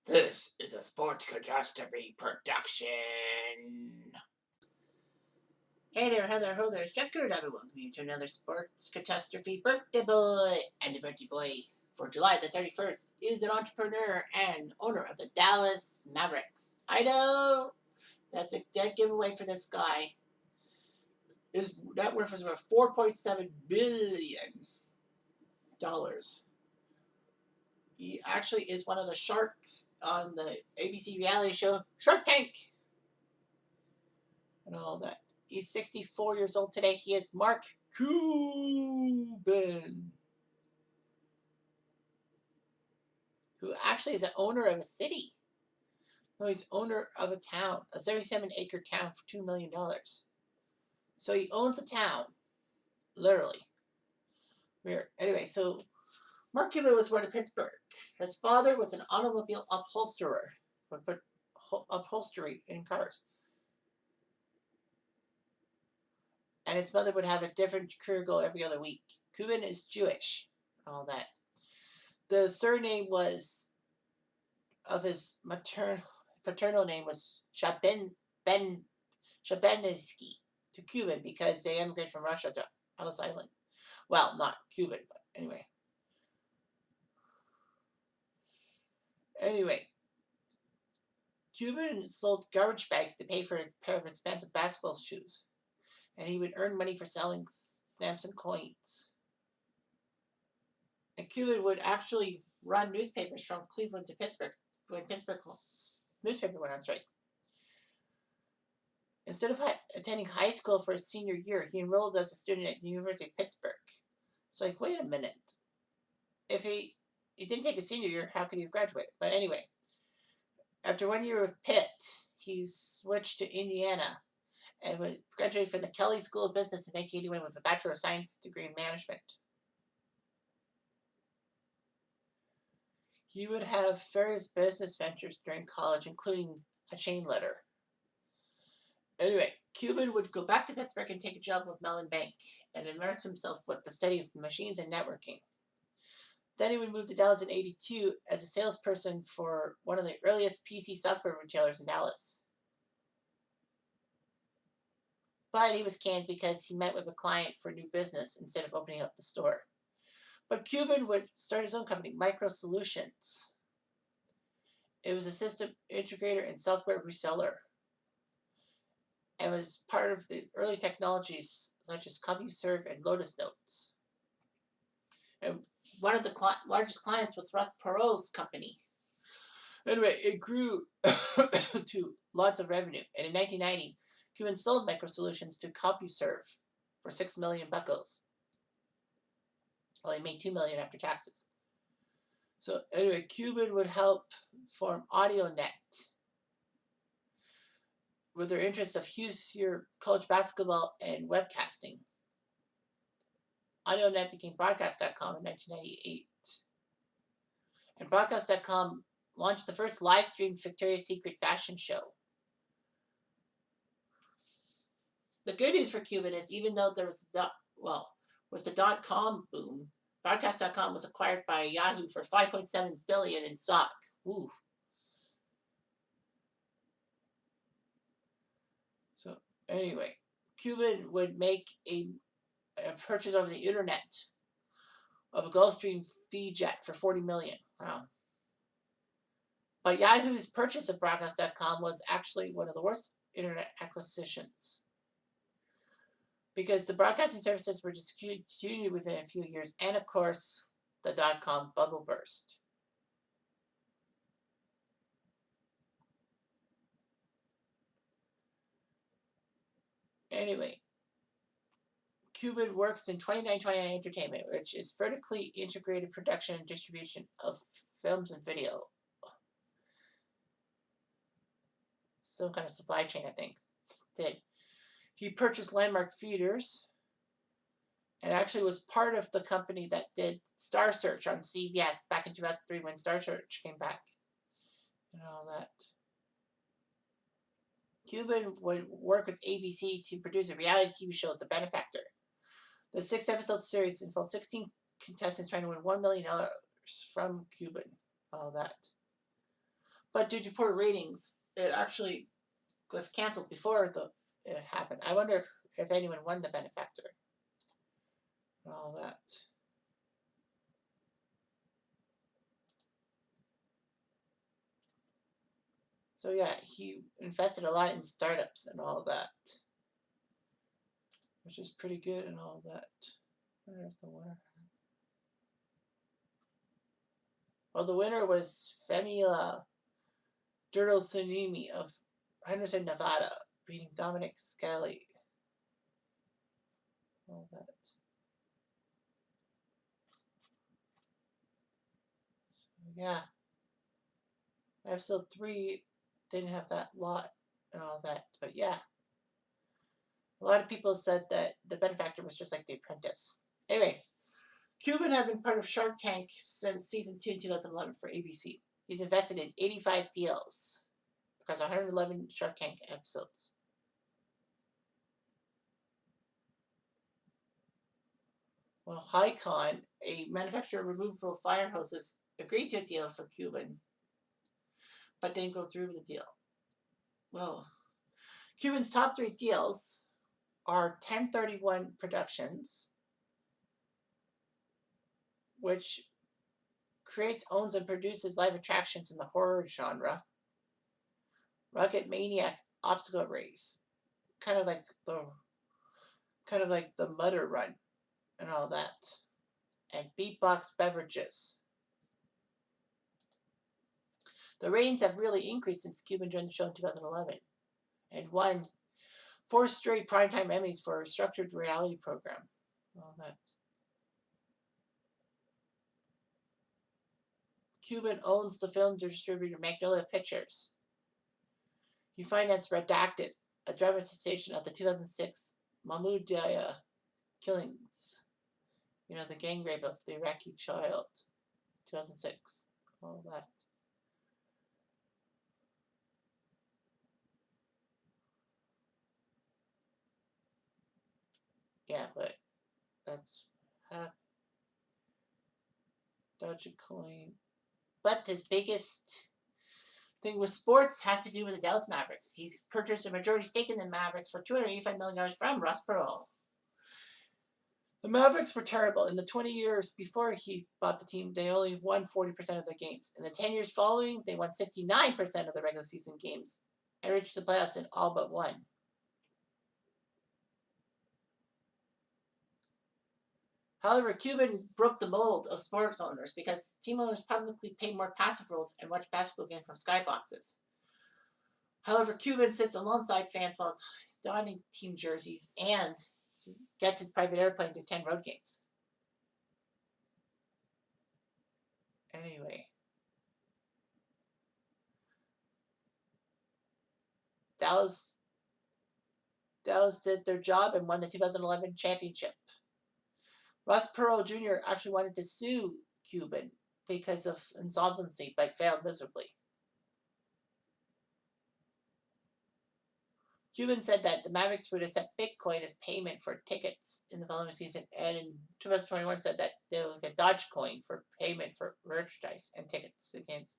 This is a sports catastrophe production. Hey there, Heather, ho there. It's Jeff Goodard, everyone. Welcome to another sports catastrophe birthday boy. And the birthday boy for July the 31st is an entrepreneur and owner of the Dallas Mavericks. I know that's a dead giveaway for this guy. His net worth is worth $4.7 billion. He actually is one of the sharks on the ABC reality show Shark Tank and all that. He's 64 years old today. He is Mark Cuban, who actually is an owner of a city. No, he's owner of a town, a 77-acre town for $2 million. So he owns a town, literally. Weird. Anyway, so Mark Cuban was born in Pittsburgh. His father was an automobile upholsterer, but put upholstery in cars. And his mother would have a different career goal every other week. Cuban is Jewish, all that. The surname was of his paternal name was Shabenetsky to Cuban because they immigrated from Russia to Ellis Island. Well, not Cuban, but anyway. Cuban sold garbage bags to pay for a pair of expensive basketball shoes, and he would earn money for selling stamps and coins. And Cuban would actually run newspapers from Cleveland to Pittsburgh when Pittsburgh newspaper went on strike. Instead of attending high school for his senior year, he enrolled as a student at the University of Pittsburgh. It's like, wait a minute. If he didn't take a senior year, how could he have graduated? But anyway, after 1 year with Pitt, he switched to Indiana and was graduated from the Kelley School of Business in 1981 with a Bachelor of Science degree in Management. He would have various business ventures during college, including a chain letter. Anyway, Cuban would go back to Pittsburgh and take a job with Mellon Bank and immerse himself with the study of machines and networking. Then he would move to Dallas in 1982 as a salesperson for one of the earliest PC software retailers in Dallas. But he was canned because he met with a client for new business instead of opening up the store. But Cuban would start his own company, Micro Solutions. It was a system integrator and software reseller, and was part of the early technologies such as CompuServe and Lotus Notes. And one of the largest clients was Russ Perot's company. Anyway, it grew to lots of revenue. And in 1990, Cuban sold Micro Solutions to CompuServe for $6 million. Well, he made $2 million after taxes. So anyway, Cuban would help form AudioNet with their interest of Hoosier college basketball and webcasting. AudioNet became Broadcast.com in 1998. And Broadcast.com launched the first live-streamed Victoria's Secret fashion show. The good news for Cuban is even though there was, with the dot-com boom, Broadcast.com was acquired by Yahoo for $5.7 billion in stock. Ooh. So anyway, Cuban would make a purchase over the internet of a Gulfstream VJet for $40 million. Wow. But Yahoo's purchase of Broadcast.com was actually one of the worst internet acquisitions, because the broadcasting services were discontinued within a few years, and of course, the dot-com bubble burst. Anyway, Cuban works in 2929 Entertainment, which is vertically integrated production and distribution of films and video. Some kind of supply chain, I think. He purchased Landmark Theaters and actually was part of the company that did Star Search on CBS back in 2003 when Star Search came back and all that. Cuban would work with ABC to produce a reality TV show, The Benefactor. The 6-episode series involved 16 contestants trying to win $1 million from Cuban. All that. But due to poor ratings, it actually was canceled before it happened. I wonder if anyone won the benefactor and all that. So yeah, he invested a lot in startups and all that, which is pretty good and all that. I wonder if the winner. Well, the winner was Femila Durdelsinimi of Henderson, Nevada, beating Dominic Scali. All that. So, yeah. Episode 3 didn't have that lot and all that, but yeah. A lot of people said that the benefactor was just like The Apprentice. Anyway, Cuban had been part of Shark Tank since season 2 in 2011 for ABC. He's invested in 85 deals across 111 Shark Tank episodes. Well, Hycon, a manufacturer of removable fire hoses, agreed to a deal for Cuban, but didn't go through with the deal. Well, Cuban's top 3 deals are 1031 Productions, which creates, owns, and produces live attractions in the horror genre. Rugged Maniac Obstacle Race, kind of like the Mutter Run and all that, and Beatbox Beverages. The ratings have really increased since Cuban joined the show in 2011, and won 4 straight primetime Emmys for a structured reality program. All that. Cuban owns the film distributor Magnolia Pictures. He financed Redacted, a dramatization of the 2006 Mahmoudiyah killings. You know, the gang rape of the Iraqi child. 2006. All that. Yeah, but that's Dogecoin. But his biggest thing with sports has to do with the Dallas Mavericks. He's purchased a majority stake in the Mavericks for $285 million from Ross Perot. The Mavericks were terrible. In the 20 years before he bought the team, they only won 40% of their games. In the 10 years following, they won 69% of the regular season games and reached the playoffs in all but one. However, Cuban broke the mold of sports owners because team owners publicly pay more passive roles and watch basketball games from skyboxes. However, Cuban sits alongside fans while donning team jerseys and gets his private airplane to 10 road games. Anyway, Dallas did their job and won the 2011 championship. Ross Perot Jr. actually wanted to sue Cuban because of insolvency, but failed miserably. Cuban said that the Mavericks would accept Bitcoin as payment for tickets in the following season, and in 2021 said that they would get Dogecoin for payment for merchandise and tickets to games.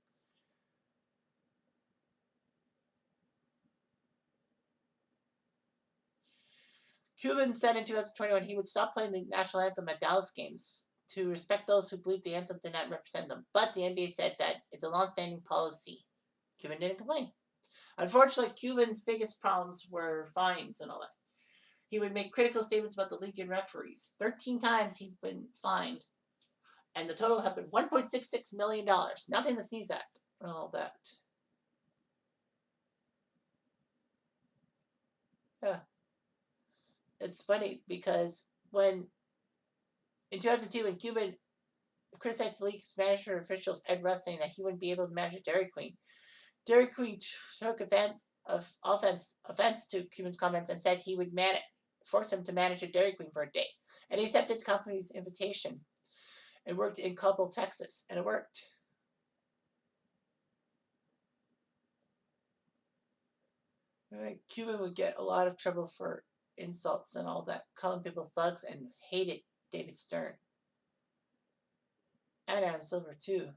Cuban said in 2021 he would stop playing the national anthem at Dallas games to respect those who believed the anthem did not represent them. But the NBA said that it's a long-standing policy. Cuban didn't complain. Unfortunately, Cuban's biggest problems were fines and all that. He would make critical statements about the league and referees. 13 times he'd been fined, and the total had been $1.66 million. Nothing to sneeze at and all that. Yeah. It's funny because when in 2002, when Cuban criticized the league's management officials, Ed Russ, saying that he wouldn't be able to manage a Dairy Queen. Dairy Queen took offense to Cuban's comments and said he would force him to manage a Dairy Queen for a day. And he accepted the company's invitation and worked in Coppell, Texas, and it worked. Right. Cuban would get a lot of trouble for insults and all that, calling people thugs, and hated David Stern. And Adam Silver, too.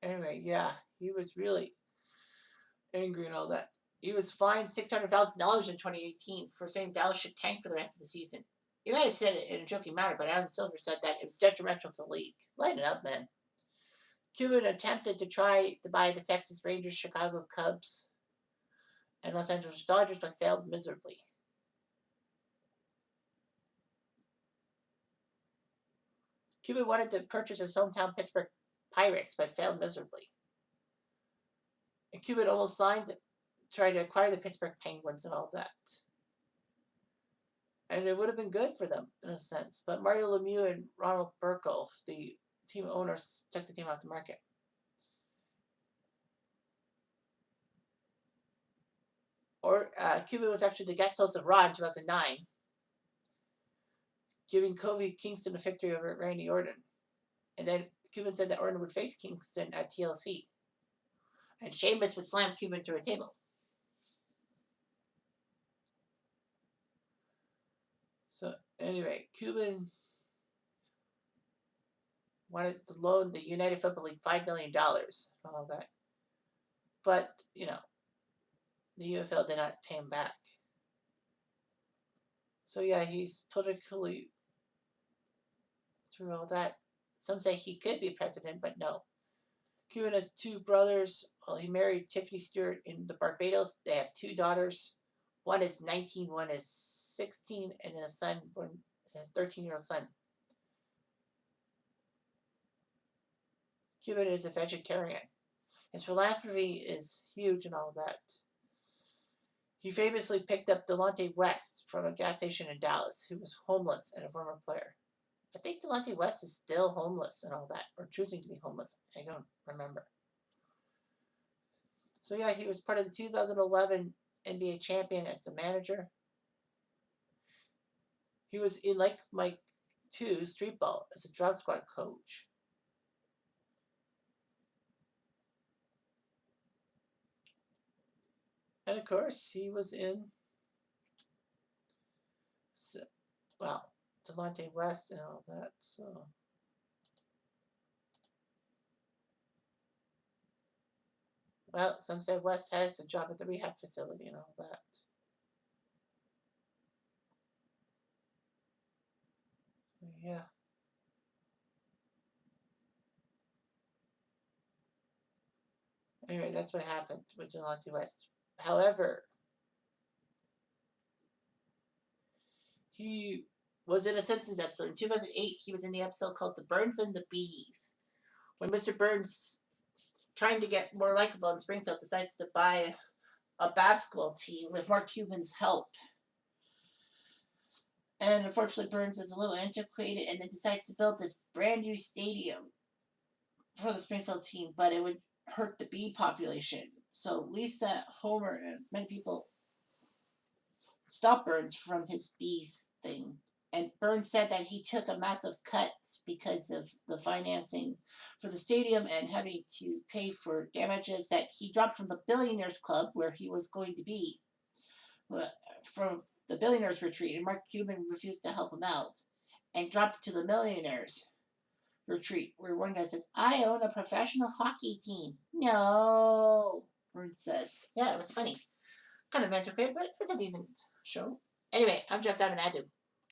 Anyway, yeah, he was really angry and all that. He was fined $600,000 in 2018 for saying Dallas should tank for the rest of the season. He might have said it in a joking manner, but Adam Silver said that it was detrimental to the league. Lighten it up, man. Cuban attempted to try to buy the Texas Rangers, Chicago Cubs, and Los Angeles Dodgers, but failed miserably. Cuban wanted to purchase his hometown Pittsburgh Pirates, but failed miserably. And Cuban almost signed, trying to acquire the Pittsburgh Penguins and all that. And it would have been good for them in a sense. But Mario Lemieux and Ronald Burkle, the team owners, took the team off the market. Cuban was actually the guest host of Raw in 2009, giving Kofi Kingston a victory over Randy Orton. And then Cuban said that Orton would face Kingston at TLC. And Sheamus would slam Cuban through a table. So anyway, Cuban wanted to loan the United Football League $5 million and all that. But, the UFL did not pay him back. So yeah, he's politically through all that. Some say he could be president, but no. Cuban has two brothers. Well, he married Tiffany Stewart in the Barbados. They have two daughters. One is 19, one is 16, and then a son, a 13-year-old son. Cuban is a vegetarian. His philanthropy is huge and all that. He famously picked up Delonte West from a gas station in Dallas, who was homeless and a former player. I think Delonte West is still homeless and all that, or choosing to be homeless. I don't remember. So yeah, he was part of the 2011 NBA champion as the manager. He was in Like Mike 2 Street Ball as a drop squad coach. And of course, he was in, Delonte West and all that. So well, some say West has a job at the rehab facility and all that. So, yeah. Anyway, that's what happened with Delonte West. However, he was in a Simpsons episode. In 2008, he was in the episode called The Burns and the Bees. When Mr. Burns, trying to get more likable in Springfield, decides to buy a basketball team with Mark Cuban's help. And unfortunately, Burns is a little antiquated and then decides to build this brand new stadium for the Springfield team, but it would hurt the bee population. So Lisa, Homer, and many people stopped Burns from his bees thing. And Burns said that he took a massive cut because of the financing for the stadium and having to pay for damages that he dropped from the Billionaires Club, where he was going to be, from the Billionaires Retreat. And Mark Cuban refused to help him out and dropped it to the Millionaires Retreat, where one guy says, I own a professional hockey team. No, Burns says. Yeah, it was funny. Kind of antiquated, but it was a decent show. Anyway, I'm Jeff Diamond. I do.